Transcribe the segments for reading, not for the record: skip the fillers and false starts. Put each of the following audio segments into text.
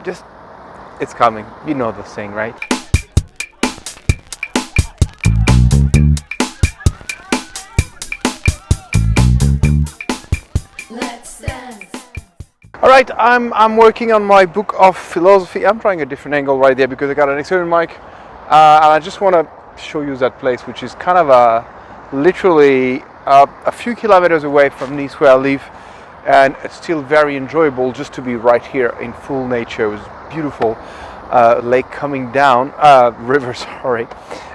just it's coming. You know the saying, right? Let's dance. All right, I'm working on my book of philosophy. I'm trying a different angle right there because I got an external mic, and I just want to show you that place, which is kind of literally a few kilometers away from Nice, where I live, and it's still very enjoyable just to be right here in full nature. It was beautiful. Lake coming down, river. Sorry,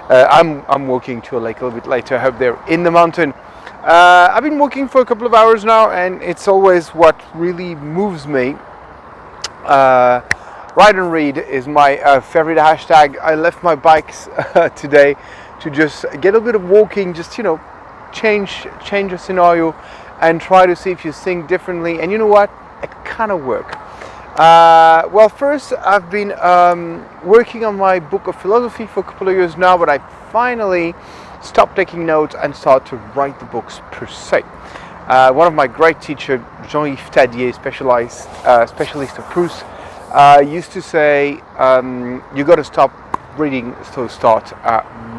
I'm walking to a lake a little bit later. I hope they're in the mountain. I've been walking for a couple of hours now, and it's always what really moves me. Ride and read is my favorite hashtag. I left my bikes today to just get a bit of walking, just change a scenario and try to see if you think differently. And you know what? It kind of worked. Well, first I've been working on my book of philosophy for a couple of years now, but I finally stopped taking notes and started to write the books per se. One of my great teachers, Jean-Yves Tadier, specialist of Proust, used to say, you got to stop reading to start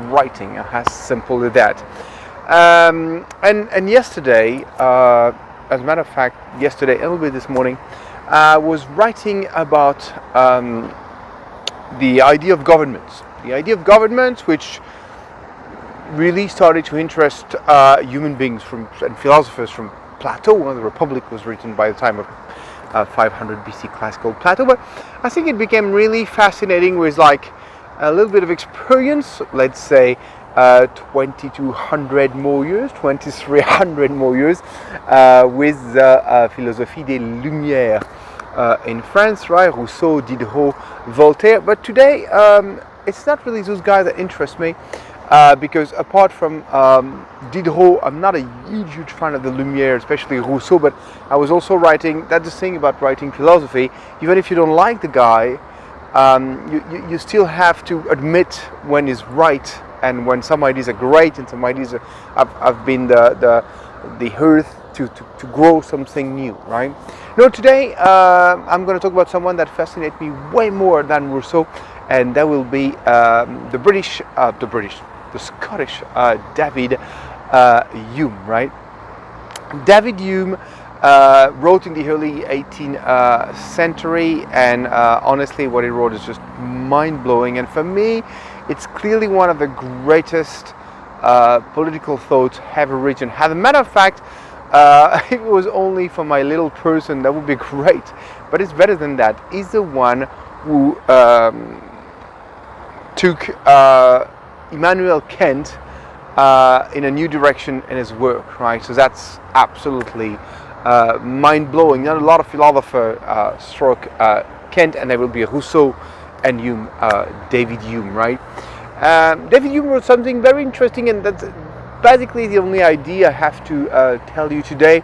writing. As simple as that. And yesterday, as a matter of fact, yesterday, a little bit this morning, was writing about the idea of governments. The idea of governments, which really started to interest human beings and philosophers from Plato. The Republic was written by the time of 500 BC classical Plato. But I think it became really fascinating with like a little bit of experience, let's say 2200 more years, 2300 more years, with the philosophie des Lumières in France, right? Rousseau, Diderot, Voltaire. But today, it's not really those guys that interest me, because apart from Diderot, I'm not a huge fan of the Lumière, especially Rousseau. But I was also writing. That's the thing about writing philosophy. Even if you don't like the guy, you still have to admit when he's right. And when some ideas are great and some ideas have been the earth to grow something new, right? Today I'm going to talk about someone that fascinates me way more than Rousseau, and that will be the Scottish David Hume, right? David Hume wrote in the early 18th century, and honestly, what he wrote is just mind-blowing. And for me, it's clearly one of the greatest political thoughts ever written. As a matter of fact, if it was only for my little person, that would be great. But it's better than that. He's the one who took Immanuel Kant in a new direction in his work, right? So that's absolutely mind-blowing. Not a lot of philosophers struck Kant, and there will be Rousseau and Hume, David Hume, right? David Hume wrote something very interesting, and that's basically the only idea I have to tell you today.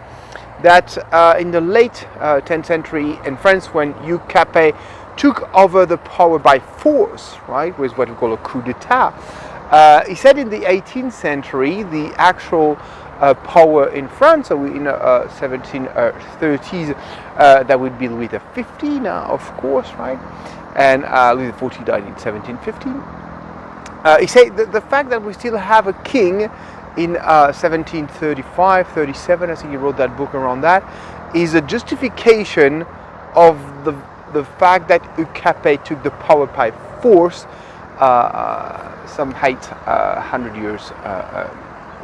That in the late 10th century in France, when Hugh Capet took over the power by force, right, with what we call a coup d'etat, he said in the 18th century, the actual power in France, so in 1730s, that would be Louis XV now, of course, right? And Louis XIV died in 1715. He said the fact that we still have a king in 1735, 37, I think he wrote that book around that, is a justification of the fact that Hugh Capet took the power by force some 800 years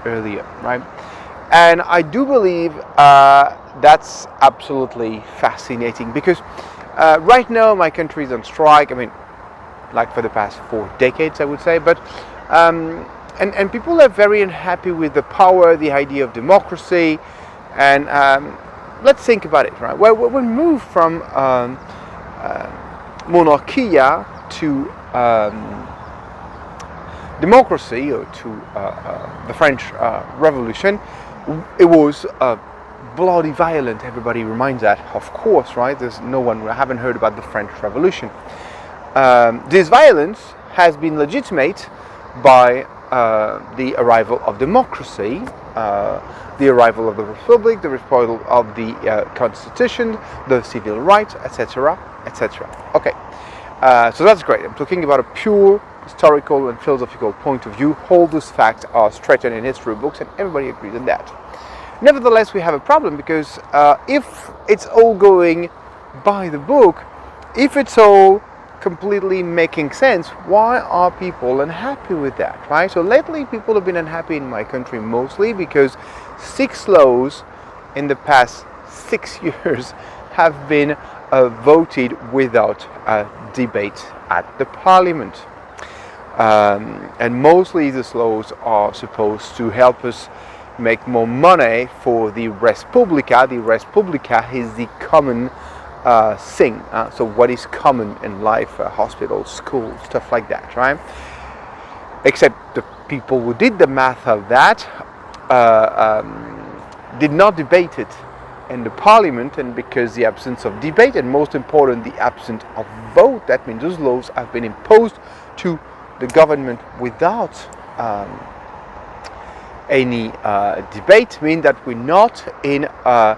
earlier, right? And I do believe that's absolutely fascinating, because right now my country is on strike. I mean, like for the past 4 decades, I would say. But and people are very unhappy with the power, the idea of democracy, and let's think about it, right? Well, we moved from monarchia to democracy, or to the French Revolution. It was bloody violent. Everybody reminds that, of course, right? There's no one who haven't heard about the French Revolution. This violence has been legitimate by the arrival of democracy, the arrival of the republic, the arrival of the constitution, the civil rights, etc., etc. Okay, so that's great. I'm talking about a pure historical and philosophical point of view. All those facts are straightened in history books, and everybody agrees on that. Nevertheless, we have a problem because if it's all going by the book, if it's all completely making sense, why are people unhappy with that, right? So lately people have been unhappy in my country mostly because 6 laws in the past 6 years have been voted without a debate at the parliament. And mostly these laws are supposed to help us make more money for the res publica. The res publica is the common thing. So what is common in life, hospitals, schools, stuff like that, right? Except the people who did the math of that did not debate it in the parliament, and because the absence of debate, and most important, the absence of vote, that means those laws have been imposed to the government without any debate, mean that we're not in a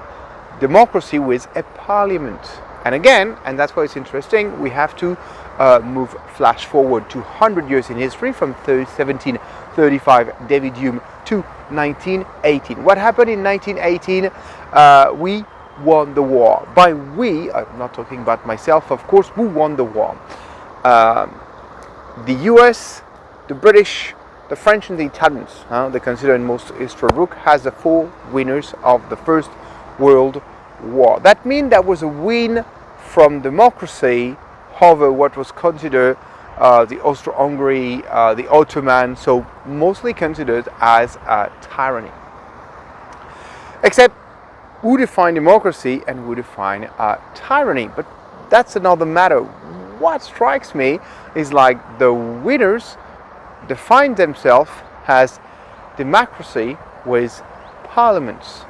democracy with a parliament. And again, and that's why it's interesting, we have to flash forward 200 years in history from 1735, David Hume, to 1918. What happened in 1918? We won the war. By we, I'm not talking about myself, of course, who won the war? The US, the British, the French and the Italians. They consider in most history book as the 4 winners of the First World War. That means there was a win from democracy over what was considered the Austro-Hungary, the Ottoman, so mostly considered as a tyranny. Except who define democracy and who define tyranny, but that's another matter. What strikes me is like the winners define themselves as democracy with parliaments.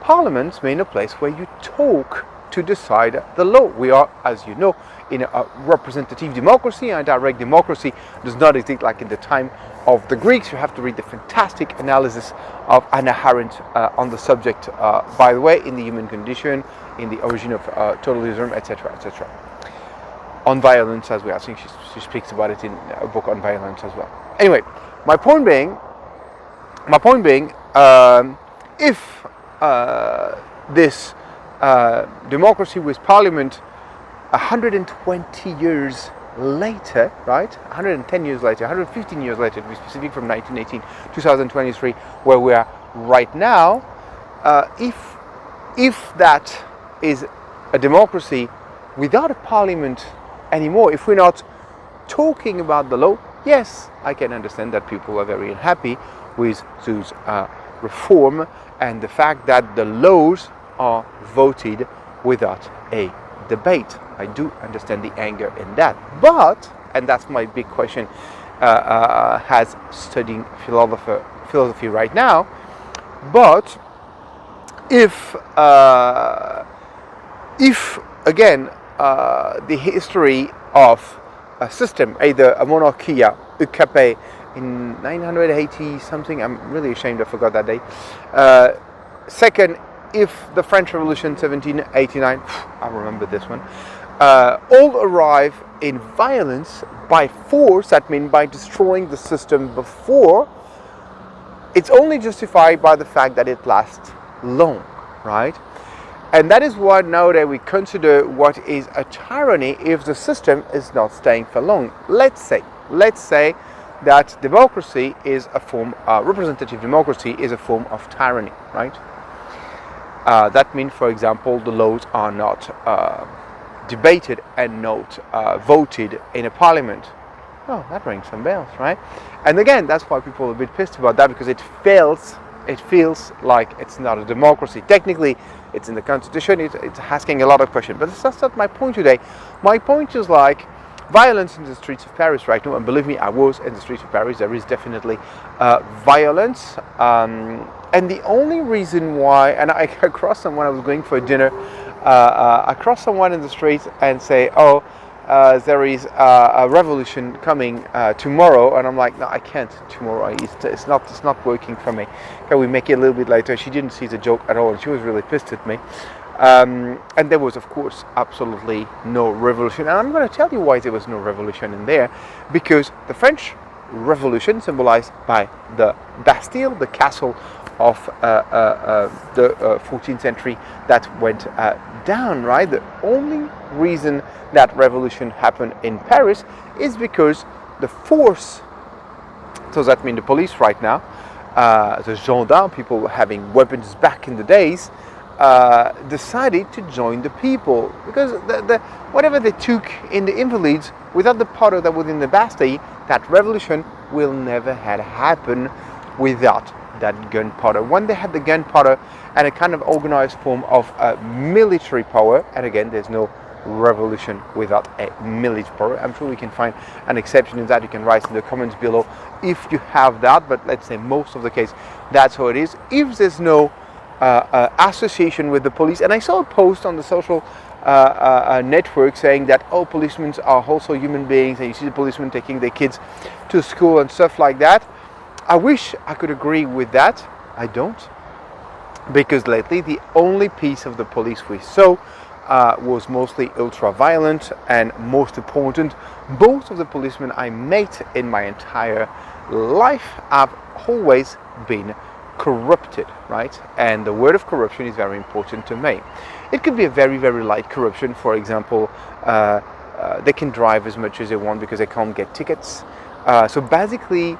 Parliaments mean a place where you talk to decide the law. We are, as you know, in a representative democracy. A direct democracy does not exist like in the time of the Greeks. You have to read the fantastic analysis of Hannah Arendt on the subject, by the way, in the human condition, in the origin of totalism, etc., etc. On violence as well. I think she speaks about it in a book on violence as well. Anyway, my point being, if this democracy with parliament 120 years later, right? 110 years later, 115 years later, to be specific, from 1918, 2023, where we are right now, if that is a democracy without a parliament anymore, if we're not talking about the law, yes, I can understand that people are very unhappy with those reform and the fact that the laws are voted without a debate. I do understand the anger in that, but, and that's my big question as studying philosophy right now, but if again the history of a system, either a monarchy, UKP, in 980 something, I'm really ashamed I forgot that date. Second, if the French Revolution 1789, I remember this one, all arrive in violence by force, that means by destroying the system before, it's only justified by the fact that it lasts long, right? And that is why nowadays we consider what is a tyranny if the system is not staying for long. Let's say that democracy is a form, representative democracy is a form of tyranny, right? That means, for example, the laws are not debated and not voted in a parliament. Oh, that rings some bells, right? And again, that's why people are a bit pissed about that, because it feels like it's not a democracy. Technically, it's in the constitution, it's asking a lot of questions. But that's not my point today. My point is like violence in the streets of Paris right now, and believe me, I was in the streets of Paris. There is definitely violence. And the only reason why, and I crossed someone, I was going for a dinner, I crossed someone in the street and say, oh, there is a revolution coming tomorrow, and I'm like, no, I can't tomorrow. It's not working for me. Can we make it a little bit later? She didn't see the joke at all, and she was really pissed at me. And there was, of course, absolutely no revolution. And I'm going to tell you why there was no revolution in there, because the French Revolution, symbolized by the Bastille, the castle of the 14th century that went down, right? The only reason that revolution happened in Paris is because the force, so that means the police right now, the gendarmes, people having weapons back in the days, decided to join the people, because whatever they took in the Invalides, without the powder that was in the Bastille, that revolution will never had happened without that gunpowder. When they had the gunpowder and a kind of organized form of military power, and again, there's no revolution without a military power. I'm sure we can find an exception in that. You can write in the comments below if you have that, but let's say most of the case, that's how it is. If there's no association with the police, and I saw a post on the social network saying that, oh, policemen are also human beings, and you see the policemen taking their kids to school and stuff like that. I wish I could agree with that. I don't, because lately the only piece of the police we saw was mostly ultra violent, and most important, most of the policemen I met in my entire life have always been corrupted, right? And the word of corruption is very important to me. It could be a very, very light corruption. For example, they can drive as much as they want because they can't get tickets. So basically,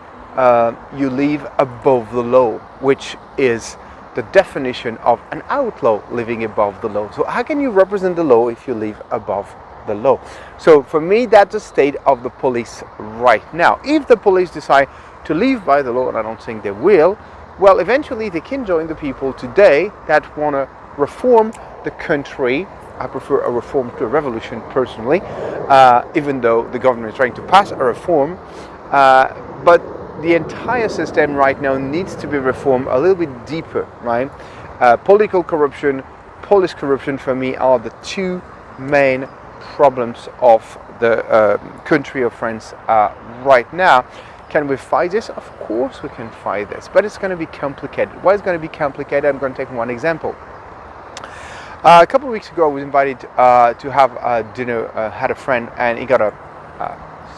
you live above the law, which is the definition of an outlaw, living above the law. So how can you represent the law if you live above the law? So for me, that's the state of the police right now. If the police decide to live by the law, and I don't think they will, well, eventually they can join the people today that want to reform the country. I prefer a reform to a revolution personally, even though the government is trying to pass a reform. But the entire system right now needs to be reformed a little bit deeper, right? Political corruption, police corruption, for me, are the two main problems of the country of France right now. Can we fight this? Of course we can fight this, but it's going to be complicated. Why is it going to be complicated? I'm going to take one example. A couple of weeks ago, I was invited to have a dinner. Had a friend, and he got a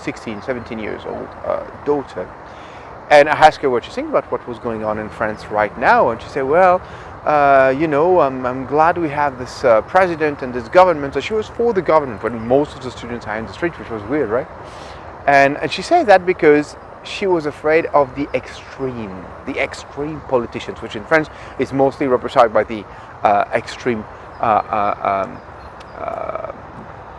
16, 17 years old daughter. And I asked her what she thinks about what was going on in France right now. And she said, well, I'm glad we have this president and this government. So she was for the government, but most of the students are in the street, which was weird, right? And she said that because she was afraid of the extreme politicians, which in France is mostly represented by the extreme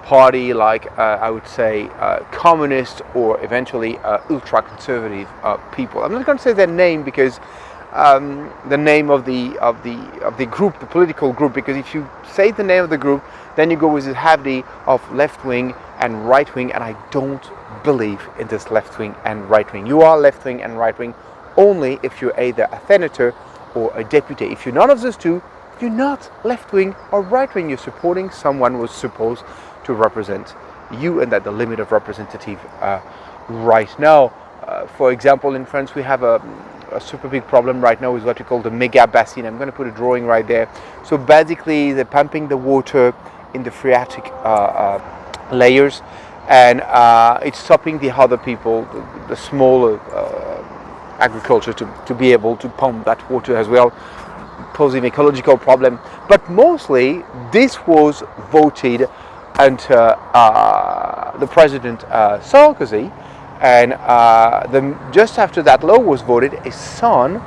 party, like I would say communist, or eventually ultra-conservative people. I'm not going to say their name because the name of the group, the political group, because if you say the name of the group, then you go with the habit of left wing and right wing, and I don't believe in this left wing and right wing. You are left wing and right wing only if you're either a senator or a deputy. If you're none of those two, you're not left wing or right wing. You're supporting someone who's supposed to represent you, and at the limit of representative right now. For example, in France we have a super big problem right now with what we call the mega basin. I'm going to put a drawing right there. So basically they're pumping the water in the phreatic layers, and it's stopping the other people, the smaller agriculture, to be able to pump that water as well, posing ecological problem. But mostly this was voted under the President Sarkozy, and just after that law was voted, his son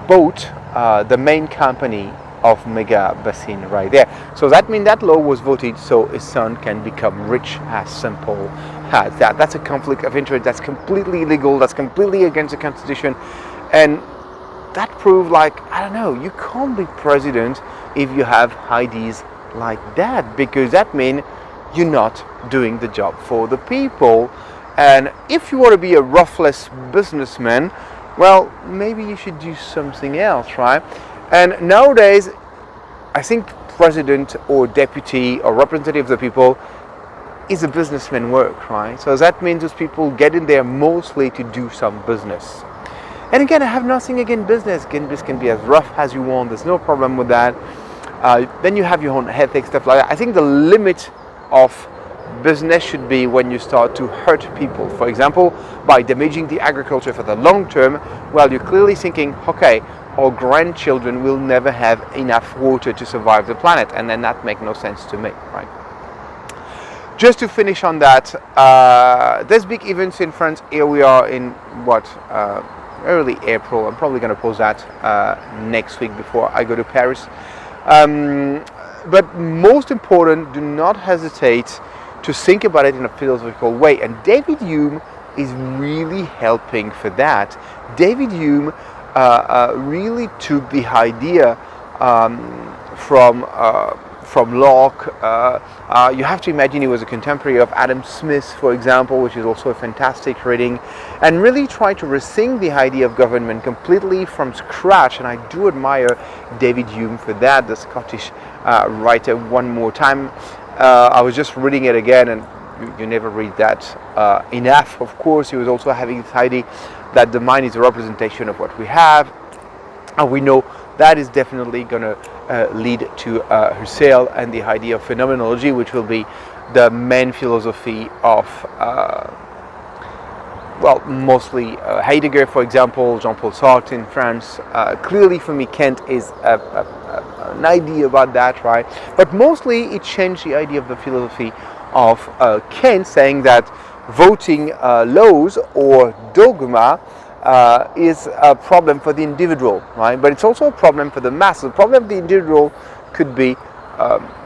bought the main company of Mega Basin right there. So that means that law was voted so his son can become rich, as simple as that. That's a conflict of interest. That's completely illegal. That's completely against the Constitution. And that proved, like, I don't know, you can't be president if you have ideas like that, because that means you're not doing the job for the people. And if you want to be a ruthless businessman, well, maybe you should do something else, right? And nowadays, I think president or deputy or representative of the people is a businessman work, right? So that means those people get in there mostly to do some business. And again, I have nothing against business. Again, this can be as rough as you want. There's no problem with that. Then you have your own ethics, stuff like that. I think the limit of business should be when you start to hurt people. For example, by damaging the agriculture for the long term, well, you're clearly thinking, okay, our grandchildren will never have enough water to survive the planet, and then that makes no sense to me, right? Just to finish on that, there's big events in France. Here we are in early April. I'm probably going to post that next week before I go to Paris. But most important, do not hesitate to think about it in a philosophical way. And David Hume is really helping for that. David Hume really took the idea from Locke. You have to imagine he was a contemporary of Adam Smith, for example, which is also a fantastic reading, and really tried to rethink the idea of government completely from scratch. And I do admire David Hume for that, the Scottish writer. One more time, I was just reading it again, and you never read that enough. Of course, he was also having this idea that the mind is a representation of what we have, and we know that is definitely going to lead to Husserl and the idea of phenomenology, which will be the main philosophy of, mostly Heidegger, for example, Jean-Paul Sartre in France. Clearly for me, Kant is an idea about that, right? But mostly it changed the idea of the philosophy of Kant, saying that voting laws or dogma is a problem for the individual, right? But it's also a problem for the mass. The problem of the individual could be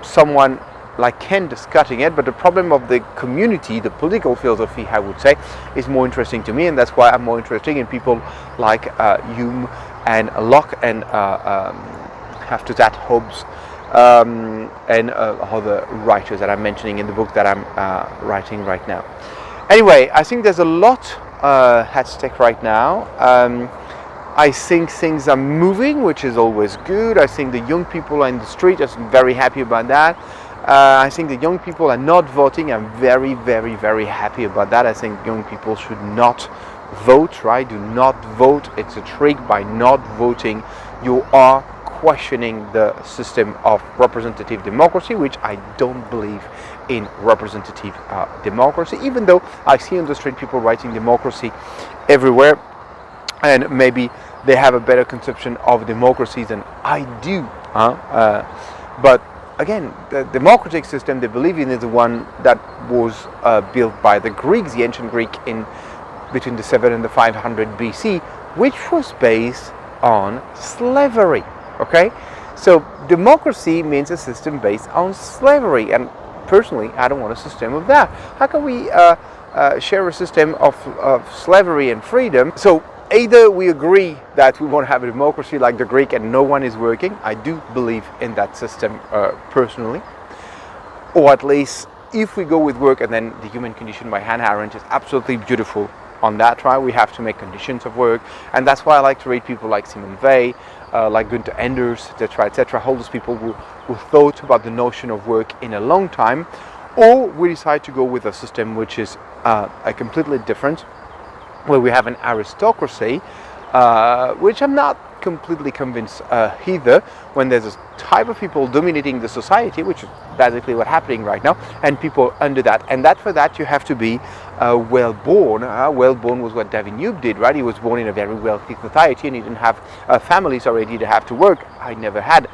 someone like Kant discussing it, but the problem of the community, the political philosophy, I would say, is more interesting to me, and that's why I'm more interested in people like Hume and Locke, and after that Hobbes, and other writers that I'm mentioning in the book that I'm writing right now. Anyway, I think there's a lot at stake right now. I think things are moving, which is always good. I think the young people are in the street. I'm very happy about that. I think the young people are not voting. I'm very, very, very happy about that. I think young people should not vote, right? Do not vote. It's a trick. By not voting, you are questioning the system of representative democracy, which I don't believe in representative democracy, even though I see on the street people writing democracy everywhere, and maybe they have a better conception of democracy than I do. But again, the democratic system they believe in is the one that was built by the Greeks, the ancient Greek, in between the 7 and the 500 BC, which was based on slavery. Okay, so democracy means a system based on slavery, and personally, I don't want a system of that. How can we share a system of slavery and freedom? So either we agree that we want to have a democracy like the Greek and no one is working. I do believe in that system personally. Or at least if we go with work, and then The Human Condition by Hannah Arendt is absolutely beautiful on that, right? We have to make conditions of work, and that's why I like to read people like Simone Weil, like Gunther Anders, etc., all those people who thought about the notion of work in a long time. Or we decide to go with a system which is a completely different, where we have an aristocracy, which I'm not completely convinced either, when there's a type of people dominating the society, which is basically what's happening right now, and people under that. And that for that you have to be well born. Well born was what David Hume did, right? He was born in a very wealthy society, and he didn't have families already to have to work. I never had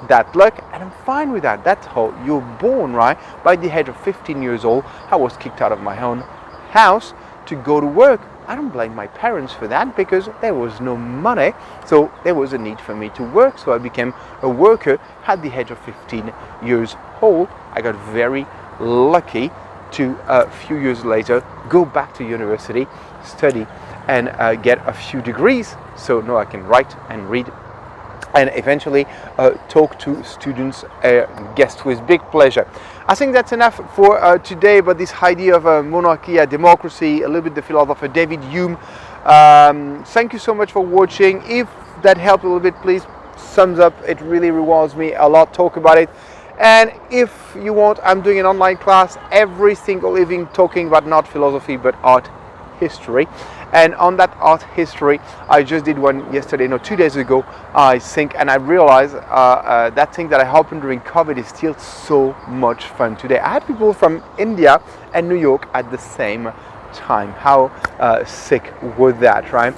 that luck, and I'm fine with that. That's how you're born, right? By the age of 15 years old, I was kicked out of my own house to go to work. I don't blame my parents for that, because there was no money, so there was a need for me to work. So I became a worker at the age of 15 years old. I got very lucky to a few years later go back to university, study, and get a few degrees. So now I can write and read, and eventually talk to students, guests, with big pleasure. I think that's enough for today about this idea of monarchy, democracy, a little bit the philosopher David Hume. Thank you so much for watching. If that helped a little bit, please thumbs up. It really rewards me a lot. Talk about it. And if you want, I'm doing an online class every single evening talking about not philosophy but art history. And on that art history, I just did one yesterday, no, 2 days ago, I think, and I realized that thing that I happened during COVID is still so much fun today. I had people from India and New York at the same time. How sick was that, right?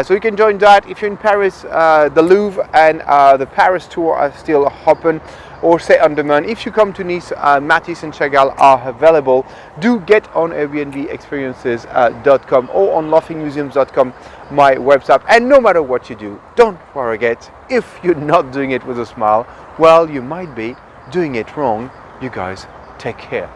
So you can join that. If you're in Paris, the Louvre and the Paris tour are still open, or say on demand. If you come to Nice, Matisse and Chagall are available. Do get on airbnbexperiences.com or on laughingmuseums.com, my website. And no matter what you do, don't forget, if you're not doing it with a smile, well, you might be doing it wrong. You guys take care.